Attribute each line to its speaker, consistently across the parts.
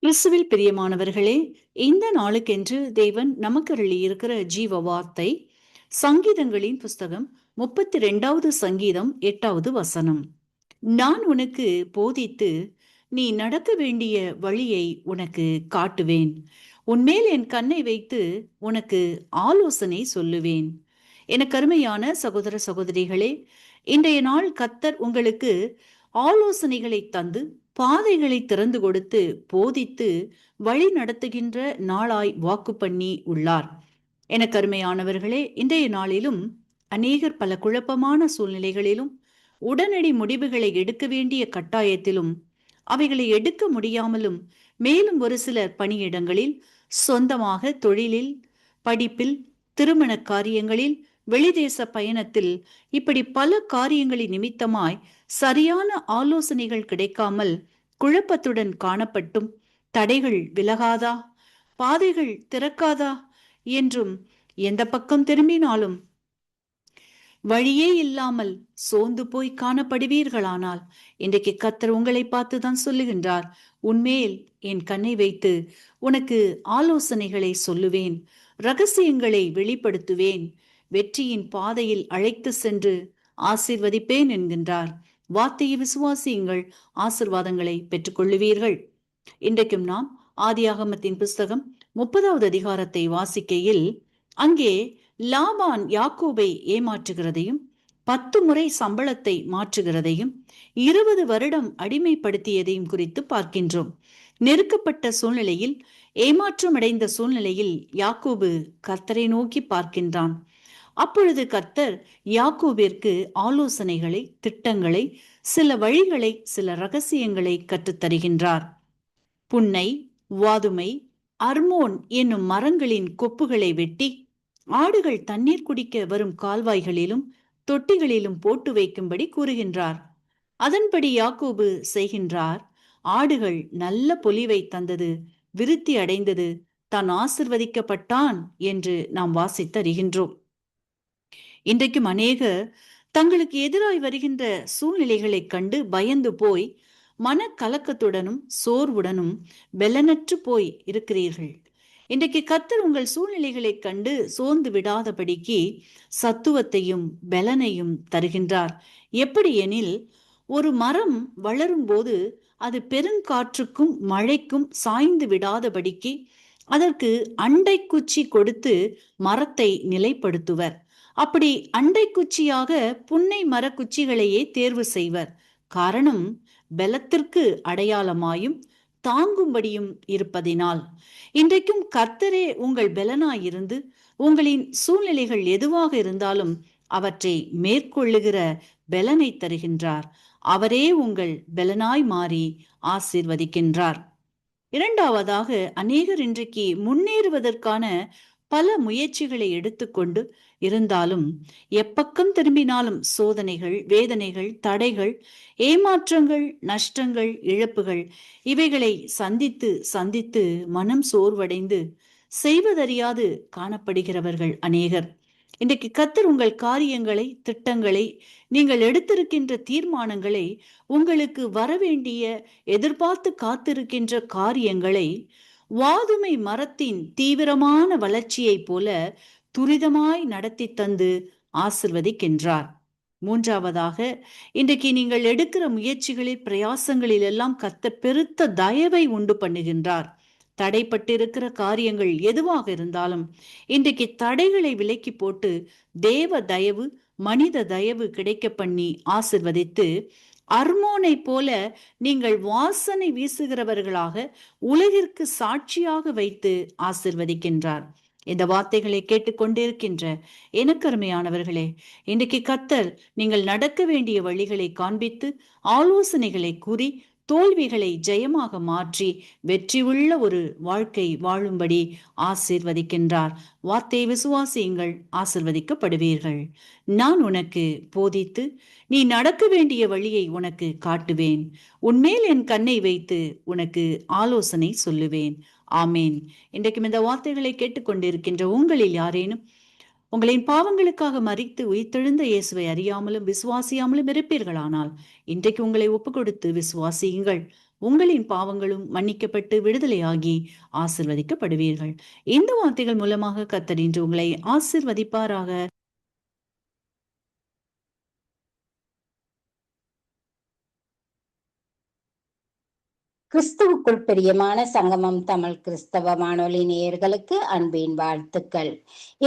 Speaker 1: கிறிஸ்துவில் பிரியமானவர்களே, இந்த நாளுக்கென்று தேவன் நமக்கு அருளியிருக்கிற ஜீவ வார்த்தை சங்கீதங்களின் புஸ்தகம் 32வது சங்கீதம் 8வது வசனம். நான் உனக்கு போதித்து நீ நடக்க வேண்டிய வழியை உனக்கு காட்டுவேன். உன்மேல் என் கண்ணை வைத்து உனக்கு ஆலோசனை சொல்லுவேன். எனக்கு அருமையான சகோதர சகோதரிகளே, இன்றைய நாள் கர்த்தர் உங்களுக்கு ஆலோசனைகளை தந்து பாதைகளை திறந்து கொடுத்து போதித்து வழி நடத்துகின்ற நாளாய் வாக்கு பண்ணி உள்ளார். எனக்கு அருமையானவர்களே, இன்றைய நாளிலும் அநேகர் பல குழப்பமான சூழ்நிலைகளிலும் உடனடி முடிவுகளை எடுக்க வேண்டிய கட்டாயத்திலும் அவைகளை எடுக்க முடியாமலும் மேலும் ஒரு சிலர் பணியிடங்களில், சொந்தமாக தொழிலில், படிப்பில், திருமண காரியங்களில், வெளிதேச பயணத்தில், இப்படி பல காரியங்களின் நிமித்தமாய் சரியான ஆலோசனைகள் கிடைக்காமல் குழப்பத்துடன் காணப்பட்டும் தடைகள் விலகாதா, பாதைகள் திறக்காதா என்றும் எந்த பக்கம் திரும்பினாலும் வழியே இல்லாமல் சோர்ந்து போய் காணப்படுவீர்களானால் இன்றைக்கு கர்த்தர் உங்களை பார்த்துதான் சொல்லுகின்றார், உன்மேல் என் கண்ணை வைத்து உனக்கு ஆலோசனைகளை சொல்லுவேன், ரகசியங்களை வெளிப்படுத்துவேன், வெற்றியின் பாதையில் அழைத்து சென்று ஆசீர்வதிப்பேன் என்கின்றார். வார்த்தையை விசுவாசியுங்கள், ஆசீர்வாதங்களை பெற்றுக்கொள்ளுவீர்கள். இன்றைக்கும் நாம் ஆதியாகமத்தின் புஸ்தகம் 30வது அதிகாரத்தை வாசிக்கையில் அங்கே லாபான் யாக்கோபை ஏமாற்றுகிறதையும் 10 முறை சம்பளத்தை மாற்றுகிறதையும் 20 வருடம் அடிமைப்படுத்தியதையும் குறித்து பார்க்கின்றோம். நெருக்கப்பட்ட சூழ்நிலையில், ஏமாற்றமடைந்த சூழ்நிலையில் யாக்கோபு கர்த்தரை நோக்கி பார்க்கின்றான். அப்பொழுது கர்த்தர் யாக்கோபிற்கு ஆலோசனைகளை, திட்டங்களை, சில வழிகளை, சில ரகசியங்களை கற்றுத்தருகின்றார். புன்னை, வாதுமை, அர்மோன் என்னும் மரங்களின் கொப்புகளை வெட்டி ஆடுகள் தண்ணீர் குடிக்க வரும் கால்வாய்களிலும் தொட்டிகளிலும் போட்டு வைக்கும்படி கூறுகின்றார். அதன்படி யாக்கோபு செய்கின்றார். ஆடுகள் நல்ல பொலிவை தந்தது, விருத்தி அடைந்தது, தான் ஆசிர்வதிக்கப்பட்டான் என்று நாம் வாசித்தறிகின்றோம். இன்றைக்கும் அநேகர் தங்களுக்கு எதிராய் வருகின்ற சூழ்நிலைகளை கண்டு பயந்து போய் மனக்கலக்கத்துடனும் சோர்வுடனும் பெலனற்று போய் இருக்கிறீர்கள். இன்றைக்கு கர்த்தர் உங்கள் சூழ்நிலைகளை கண்டு சோர்ந்து விடாதபடிக்கு சத்துவத்தையும் பெலனையும் தருகின்றார். எப்படி எனில், ஒரு மரம் வளரும் போது அது பெருங்காற்றுக்கும் மழைக்கும் சாய்ந்து விடாதபடிக்கு அதற்கு அண்டை குச்சி கொடுத்து மரத்தை நிலைப்படுத்துவர். அப்படி அண்டை குச்சியாக புன்னை மரக்குச்சிகளையே தேர்வு செய்வர். காரணம், பலத்திற்கு அடையாளமாயும் தாங்கும்படியும் இருப்பதினால். இன்றைக்கும் கர்த்தரே உங்கள் பலனாயிருந்து உங்களின் சூழ்நிலைகள் எதுவாக இருந்தாலும் அவற்றை மேற்கொள்ளுகிற பலனை தருகின்றார். அவரே உங்கள் பலனாய் மாறி ஆசீர்வதிக்கின்றார். இரண்டாவதாக, அநேகர் இன்றைக்கு முன்னேறுவதற்கான பல முயற்சிகளை எடுத்துக்கொண்டு இருந்தாலும் எப்பக்கம் திரும்பினாலும் சோதனைகள், வேதனைகள், தடைகள், ஏமாற்றங்கள், நஷ்டங்கள், இழப்புகள் இவைகளை சந்தித்து சந்தித்து மனம் சோர்வடைந்து செய்வதறியாது காணப்படுகிறவர்கள் அநேகர். இன்றைக்கு கர்த்தர் உங்கள் காரியங்களை, திட்டங்களை, நீங்கள் எடுத்திருக்கின்ற தீர்மானங்களை, உங்களுக்கு வரவேண்டிய எதிர்பார்த்து காத்திருக்கின்ற காரியங்களை வாதுமை மரத்தின் தீவிரமான வளர்ச்சியை போல துரிதமாய் நடத்தி தந்து ஆசிர்வதிக்கின்றார். மூன்றாவதாக, இன்றைக்கு நீங்கள் எடுக்கிற முயற்சிகளில், பிரயாசங்களில் எல்லாம் கர்த்தர் பெருத்த தயவை உண்டு பண்ணுகின்றார். தடைப்பட்டிருக்கிற காரியங்கள் எதுவாக இருந்தாலும் இன்றைக்கு தடைகளை விலக்கி போட்டு தேவ தயவு, மனித தயவு கிடைக்க பண்ணி ஆசிர்வதித்து அர்மோனை போல நீங்கள் வாசனை வீசுகிறவர்களாக உலகிற்கு சாட்சியாக வைத்து ஆசிர்வதிக்கின்றார். இந்த வார்த்தைகளை கேட்டுக்கொண்டிருக்கின்ற எனக்கு அருமையானவர்களே, இன்றைக்கு கர்த்தர் நீங்கள் நடக்க வேண்டிய வழிகளை காண்பித்து ஆலோசனைகளை கூறி தோல்விகளை ஜெயமாக மாற்றி வெற்றி உள்ள ஒரு வாழ்க்கை வாழும்படி ஆசீர்வதிக்கின்றார். வார்த்தையை விசுவாசியுங்கள், ஆசிர்வதிக்கப்படுவீர்கள். நான் உனக்கு போதித்து நீ நடக்க வேண்டிய வழியை உனக்கு காட்டுவேன். உன்மேல் என் கண்ணை வைத்து உனக்கு ஆலோசனை சொல்லுவேன். ஆமேன். இன்றைக்கும் இந்த வார்த்தைகளை கேட்டுக்கொண்டிருக்கின்ற உங்களில் யாரேனும் உங்களின் பாவங்களுக்காக மரித்து உயிர்த்தெழுந்த இயேசுவை அறியாமலும் விசுவாசியாமலும் இருப்பீர்களானால் இன்றைக்கு உங்களை ஒப்புக் கொடுத்து விசுவாசியுங்கள். உங்களின் பாவங்களும் மன்னிக்கப்பட்டு விடுதலையாகி ஆசிர்வதிக்கப்படுவீர்கள். இந்த வார்த்தைகள் மூலமாக கர்த்தர் இன்று உங்களை ஆசிர்வதிப்பாராக.
Speaker 2: கிறிஸ்துவுக்குள் பிரியமான சங்கமம் தமிழ் கிறிஸ்தவ வானொலி நேயர்களுக்கு அன்பின் வாழ்த்துக்கள்.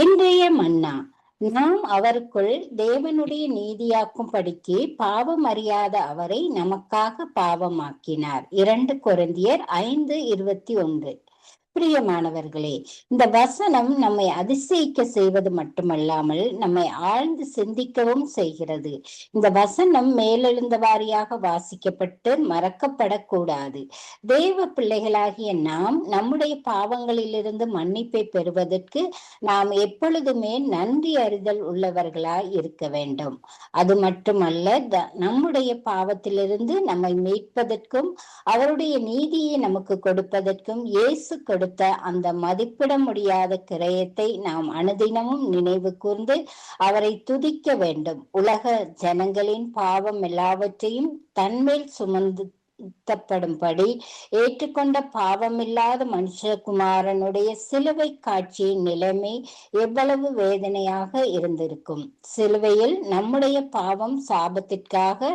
Speaker 2: இன்றைய மன்னா, நாம் அவருக்குள் தேவனுடைய நீதியாக்கும் படிக்கு பாவம் அறியாத அவரை நமக்காக பாவமாக்கினார். 2 கொரிந்தியர் 5:21. பிரியமானவர்களே, இந்த வசனம் நம்மை அதிசயிக்க செய்வது மட்டுமல்லாமல் நம்மை ஆழ்ந்து சிந்திக்கவும் செய்கிறது. இந்த வசனம் மேலெழுந்த வாரியாக வாசிக்கப்பட்டு மறக்கப்படக்கூடாது. தேவ பிள்ளைகளாகிய நாம் நம்முடைய பாவங்களிலிருந்து மன்னிப்பை பெறுவதற்கு நாம் எப்பொழுதுமே நன்றி அறிதல் உள்ளவர்களாய் இருக்க வேண்டும். அது மட்டுமல்ல, நம்முடைய பாவத்திலிருந்து நம்மை மீட்பதற்கும் அவருடைய நீதியை நமக்கு கொடுப்பதற்கும் இயேசு கொடுத்த அந்த மதிப்பிட முடியாத கிரயத்தை நாம் அனுதினமும் நினைவு கூர்ந்து அவரை துதிக்க வேண்டும். உலக ஜனங்களின் பாவம் எல்லாவற்றையும் தன்மேல் சுமந்தப்படும்படி ஏற்றுக்கொண்ட பாவமில்லாத மனுஷகுமாரனுடைய சிலுவை காட்சியின் நிலைமை எவ்வளவு வேதனையாக இருந்திருக்கும். சிலுவையில் நம்முடைய பாவம் சாபத்திற்காக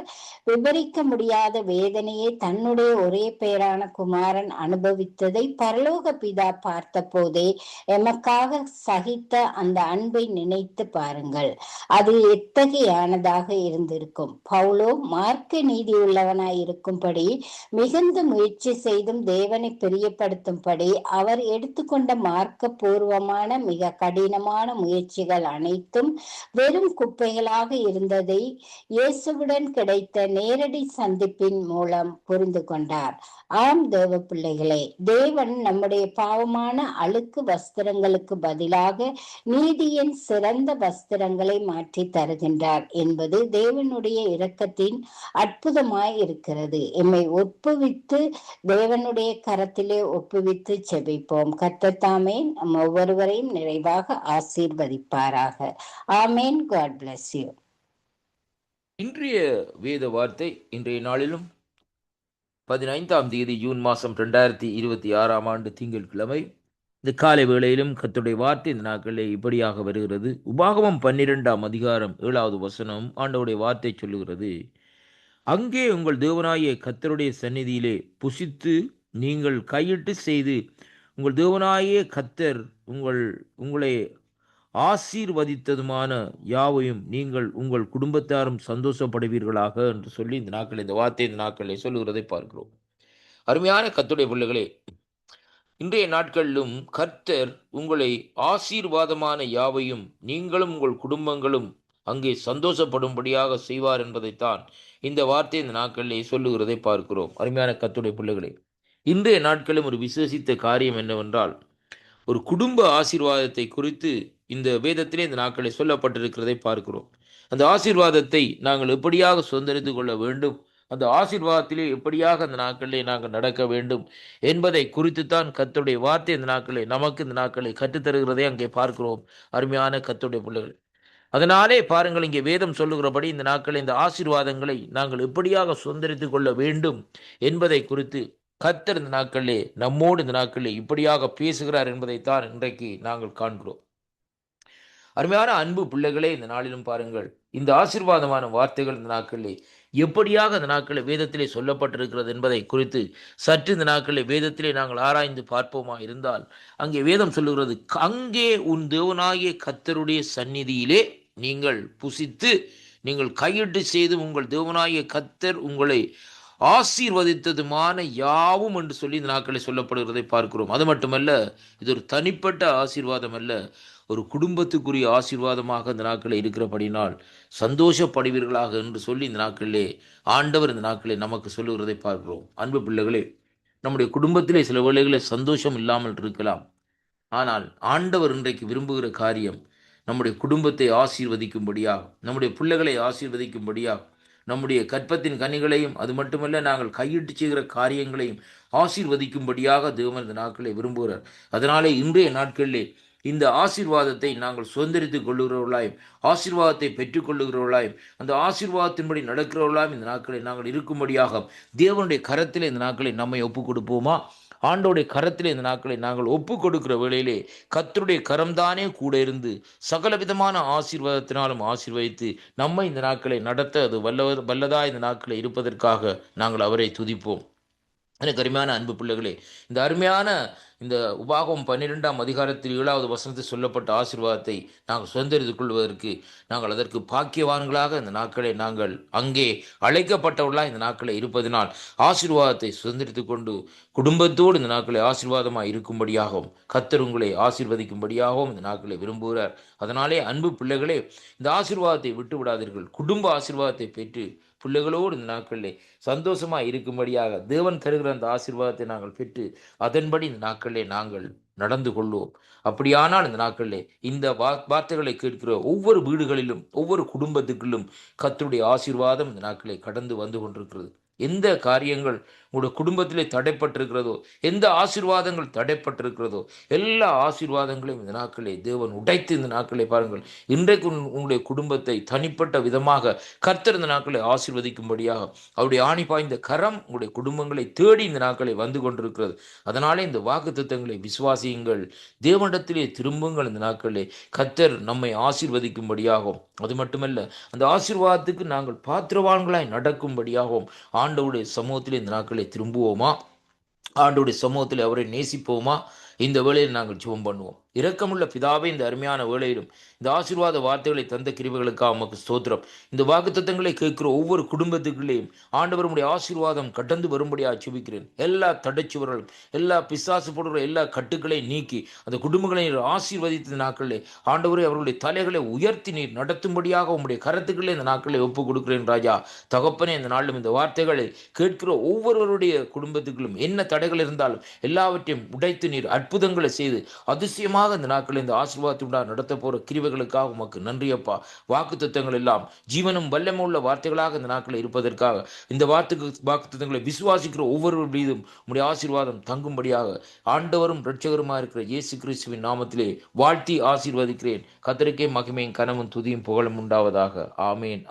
Speaker 2: விவரிக்க முடியாத வேதனையை தன்னுடைய ஒரே பேரான குமாரன் அனுபவித்ததை பரலோக பிதா பார்த்த போதே எமக்காக சகித்த அந்த அன்பை நினைத்து பாருங்கள். அது எத்தகையானதாக இருந்திருக்கும். பவுலோ மார்க்க நீதி உள்ளவனாய் இருக்கும்படி மிகுந்த முயற்சி செய்தும் தேவனை பிரியப்படுத்தும்படி அவர் எடுத்துக்கொண்ட மார்க்க பூர்வமான மிக கடினமான முயற்சிகள் அனைத்தும் வெறும் குப்பைகளாக இருந்ததை இயேசுவுடன் கிடைத்த நேரடி சந்திப்பின் மூலம் புரிந்து கொண்டார். ஆம் தேவ பிள்ளைகளே, தேவன் நம்முடைய பாவமான அழுக்கு வஸ்திரங்களுக்கு பதிலாக நீதியின் சிறந்த வஸ்திரங்களை மாற்றி தருகின்றார் என்பது தேவனுடைய இரக்கத்தின் அற்புதமாய் இருக்கிறது. எம்மை ஒப்புவித்து தேவனுடைய கரத்திலே ஒப்புவித்து செபிப்போம். கர்த்தர் தாமே நம் ஒவ்வொருவரையும் நிறைவாக ஆசீர்வதிப்பாராக. ஆமேன். God bless you.
Speaker 3: இன்றைய வேத வார்த்தை இன்றைய நாளிலும் 15ஆம் தேதி ஜூன் மாதம் 2026 திங்கட்கிழமை இந்த காலை வேளையிலும் கர்த்தருடைய வார்த்தை இந்த நாட்களிலே இப்படியாக வருகிறது. உபாகமம் 12ஆம் அதிகாரம் 7வது வசனம் ஆண்டவருடைய வார்த்தை சொல்லுகிறது, அங்கே உங்கள் தேவனாகிய கர்த்தருடைய சந்நிதியிலே புசித்து நீங்கள் கையிட்டு செய்து உங்கள் தேவனாகிய கர்த்தர் உங்களை ஆசீர்வதித்ததுமான யாவையும் நீங்கள் உங்கள் குடும்பத்தாரும் சந்தோஷப்படுவீர்களாக என்று சொல்லி இந்த வார்த்தை இந்த நாட்களில் சொல்லுகிறதை பார்க்கிறோம். அருமையான கர்த்தருடைய பிள்ளைகளே, இன்றைய நாட்களிலும் கர்த்தர் உங்களை ஆசீர்வாதமான யாவையும் நீங்களும் உங்கள் குடும்பங்களும் அங்கே சந்தோஷப்படும்படியாக செய்வார் என்பதைத்தான் இந்த வார்த்தை இந்த நாட்களிலே சொல்லுகிறதை பார்க்கிறோம். அருமையான கர்த்தருடைய பிள்ளைகளே, இன்றைய நாட்களும் ஒரு விசேஷித்த காரியம் என்னவென்றால், ஒரு குடும்ப ஆசீர்வாதத்தை குறித்து இந்த வேதத்திலே இந்த நாட்களை சொல்லப்பட்டிருக்கிறதை பார்க்கிறோம். அந்த ஆசீர்வாதத்தை நாங்கள் எப்படியாக சுதந்திரித்து கொள்ள வேண்டும், அந்த ஆசீர்வாதத்திலே எப்படியாக அந்த நாட்களிலே நாங்கள் நடக்க வேண்டும் என்பதை குறித்துத்தான் கர்த்தருடைய வார்த்தை இந்த நாட்களை நமக்கு இந்த நாட்களை கற்றுத்தருகிறதை அங்கே பார்க்கிறோம். அருமையான கர்த்தருடைய பிள்ளைகள், அதனாலே பாருங்கள், இங்கே வேதம் சொல்லுகிறபடி இந்த நாட்களில் இந்த ஆசீர்வாதங்களை நாங்கள் எப்படியாக சுதந்திரித்து கொள்ள வேண்டும் என்பதை குறித்து கர்த்தர் இந்த நாட்களிலே நம்மோடு இந்த நாட்களிலே இப்படியாக பேசுகிறார் என்பதைத்தான் இன்றைக்கு நாங்கள் காண்கிறோம். அருமையான அன்பு பிள்ளைகளே, இந்த நாளிலும் பாருங்கள், இந்த ஆசீர்வாதமான வார்த்தைகள் இந்த நாட்களிலே எப்படியாக இந்த நாட்களில் வேதத்திலே சொல்லப்பட்டிருக்கிறது என்பதை குறித்து சற்று இந்த நாட்களில் வேதத்திலே நாங்கள் ஆராய்ந்து பார்ப்போமா இருந்தால், அங்கே வேதம் சொல்லுகிறது, அங்கே உன் தேவனாகிய கர்த்தருடைய சந்நிதியிலே நீங்கள் புசித்து நீங்கள் கையிட்டு செய்து உங்கள் தேவனாகிய கர்த்தர் உங்களை ஆசீர்வதித்ததுமான யாவும் என்று சொல்லி இந்த நாட்களில் சொல்லப்படுகிறதை பார்க்கிறோம். அது மட்டுமல்ல, இது ஒரு தனிப்பட்ட ஆசீர்வாதம் அல்ல, ஒரு குடும்பத்துக்குரிய ஆசீர்வாதமாக இந்த நாட்களில் இருக்கிறபடினால் சந்தோஷப்படுவீர்களாக என்று சொல்லி இந்த நாட்களிலே ஆண்டவர் இந்த நாட்களில் நமக்கு சொல்லுகிறதை பார்க்கிறோம். அன்பு பிள்ளைகளே, நம்முடைய குடும்பத்திலே சில வேளைகளில் சந்தோஷம் இல்லாமல் இருக்கலாம். ஆனால் ஆண்டவர் இன்றைக்கு விரும்புகிற காரியம் நம்முடைய குடும்பத்தை ஆசீர்வதிக்கும்படியாக, நம்முடைய பிள்ளைகளை ஆசீர்வதிக்கும்படியாக, நம்முடைய கற்பத்தின் கனிகளையும் அது மட்டுமல்ல நாங்கள் கையிட்டு செய்கிற காரியங்களையும் ஆசீர்வதிக்கும்படியாக தேவன் இந்த நாட்களை விரும்புகிறார். அதனாலே இன்றைய நாட்களிலே இந்த ஆசீர்வாதத்தை நாங்கள் சுதந்திரித்துக் கொள்ளுகிறவர்களாயும் ஆசீர்வாதத்தை பெற்றுக்கொள்ளுகிறவர்களாயும் அந்த ஆசீர்வாதத்தின்படி நடக்கிறவர்களாயும் இந்த நாட்களை நாங்கள் இருக்கும்படியாக தேவனுடைய கரத்தில் இந்த நாட்களை நம்மை ஒப்புக் கொடுப்போமா? ஆண்டோடைய கரத்தில் இந்த நாட்களை நாங்கள் ஒப்பு கொடுக்கிற வேளையிலே கர்த்தருடைய கரம்தானே கூட இருந்து சகல விதமான ஆசீர்வாதத்தினாலும் ஆசீர்வதித்து நம்மை இந்த நாட்களை நடத்த அது வல்லதா இந்த நாட்களை இருப்பதற்காக நாங்கள் அவரை துதிப்போம். எனக்கு அருமையான அன்பு பிள்ளைகளே, இந்த அருமையான இந்த உபாகமம் 12ஆம் அதிகாரத்தில் 7வது வசனத்தில் சொல்லப்பட்ட ஆசீர்வாதத்தை நாங்கள் சுதந்திரித்துக் கொள்வதற்கு நாங்கள் அதற்கு பாக்கியவான்களாக இந்த நாட்களை நாங்கள் அங்கே அழைக்கப்பட்டவர்களாக இந்த நாட்களை இருப்பதனால் ஆசீர்வாதத்தை சுதந்திரித்துக் கொண்டு குடும்பத்தோடு இந்த நாட்களை ஆசீர்வாதமாக இருக்கும்படியாகவும் கர்த்தர் உங்களை ஆசீர்வதிக்கும்படியாகவும் இந்த நாட்களை விரும்புகிறார். அதனாலே அன்பு பிள்ளைகளே, இந்த ஆசீர்வாதத்தை விட்டு விடாதீர்கள். குடும்ப ஆசீர்வாதத்தை பெற்று பிள்ளைகளோடு இந்த நாட்களிலே சந்தோஷமாக இருக்கும்படியாக தேவன் தருகிற அந்த ஆசீர்வாதத்தை நாங்கள் பெற்று அதன்படி இந்த நாட்களிலே நாங்கள் நடந்து கொள்வோம். அப்படியானால் இந்த நாட்களிலே இந்த வார்த்தைகளை கேட்கிற ஒவ்வொரு வீடுகளிலும் ஒவ்வொரு குடும்பத்துக்குள்ளும் கர்த்தருடைய ஆசீர்வாதம் இந்த நாட்களை கடந்து வந்து கொண்டிருக்கிறது. எந்த காரியங்கள் உங்களுடைய குடும்பத்திலே தடைப்பட்டிருக்கிறதோ, எந்த ஆசீர்வாதங்கள் தடைப்பட்டிருக்கிறதோ, எல்லா ஆசீர்வாதங்களையும் இந்த நாட்களே தேவன் உடைத்து இந்த நாட்களை பாருங்கள். இன்றைக்கு உங்களுடைய குடும்பத்தை தனிப்பட்ட விதமாக கர்த்தர் இந்த நாட்களை ஆசீர்வதிக்கும்படியாக அவருடைய ஆணி பாய்ந்த கரம் உங்களுடைய குடும்பங்களை தேடி இந்த நாட்களை வந்து கொண்டிருக்கிறது. அதனாலே இந்த வாக்குத்தத்தங்களை விசுவாசியுங்கள், தேவனிடத்திலே திரும்புங்கள். இந்த நாட்களே கர்த்தர் நம்மை ஆசீர்வதிக்கும்படியாகும். அது மட்டுமல்ல, அந்த ஆசீர்வாதத்துக்கு நாங்கள் பாத்திரவான்களாய் நடக்கும்படியாகவும் ஆண்டவருடைய சமூகத்திலே இந்த நாட்களை திரும்புவோமா? ஆண்டவருடைய சமூகத்தில் அவரை நேசிப்போமா? இந்த வேளையில் நாங்கள் ஜெபம் பண்ணுவோம். இரக்கமுள்ள பிதாவே, இந்த அருமையான வேளையிலும் இந்த ஆசீர்வாத வார்த்தைகளை தந்த கிருபைகளுக்காக உமக்கு ஸ்தோத்திரம். இந்த வாக்குத்தத்தங்களை கேட்கிற ஒவ்வொரு குடும்பத்துக்குள்ளேயும் ஆண்டவர் உம்முடைய ஆசீர்வாதம் கடந்து வரும்படியாக ஜெபிக்கிறேன். எல்லா தடைச்சுவர்களும் எல்லா பிசாசு போடுற எல்லா கட்டுக்களையும் நீக்கி அந்த குடும்பங்களை ஆசீர்வதித்த நாட்களிலே ஆண்டவரே அவர்களுடைய தலைகளை உயர்த்தி நீர் நடத்தும்படியாக உம்முடைய கரத்துக்களே இந்த நாட்களை ஒப்புக் கொடுக்கிறேன் ராஜா. தகப்பனே, இந்த நாளிலும் இந்த வார்த்தைகளை கேட்கிற ஒவ்வொருவருடைய குடும்பத்துக்களும் என்ன தடைகள் இருந்தாலும் எல்லாவற்றையும் உடைத்து நீர் அற்புதங்களை செய்து அதிசயமாக இந்த நாட்களில் இந்த ஆசீர்வாதத்துடன் நடத்த போற கிருபைகளுக்காக உமக்கு நன்றி அப்பா. வாக்குத்தத்தங்கள் எல்லாம் ஜீவனும் வல்லமுள்ள வார்த்தைகளாக இந்த நாட்களில் இருப்பதற்காக இந்த வாக்குத்தத்தங்களை விசுவாசிக்கிற ஒவ்வொரு மீதும் உம்முடைய ஆசீர்வாதம் தங்கும்படியாக ஆண்டவரும் இரட்சகருமாக இருக்கிற இயேசு கிறிஸ்துவின் நாமத்திலே வாழ்த்தி ஆசீர்வதிக்கிறேன். கர்த்தருக்கே மகிமையும் கனமும் துதியும் புகழும் உண்டாவதாக. ஆமேன்.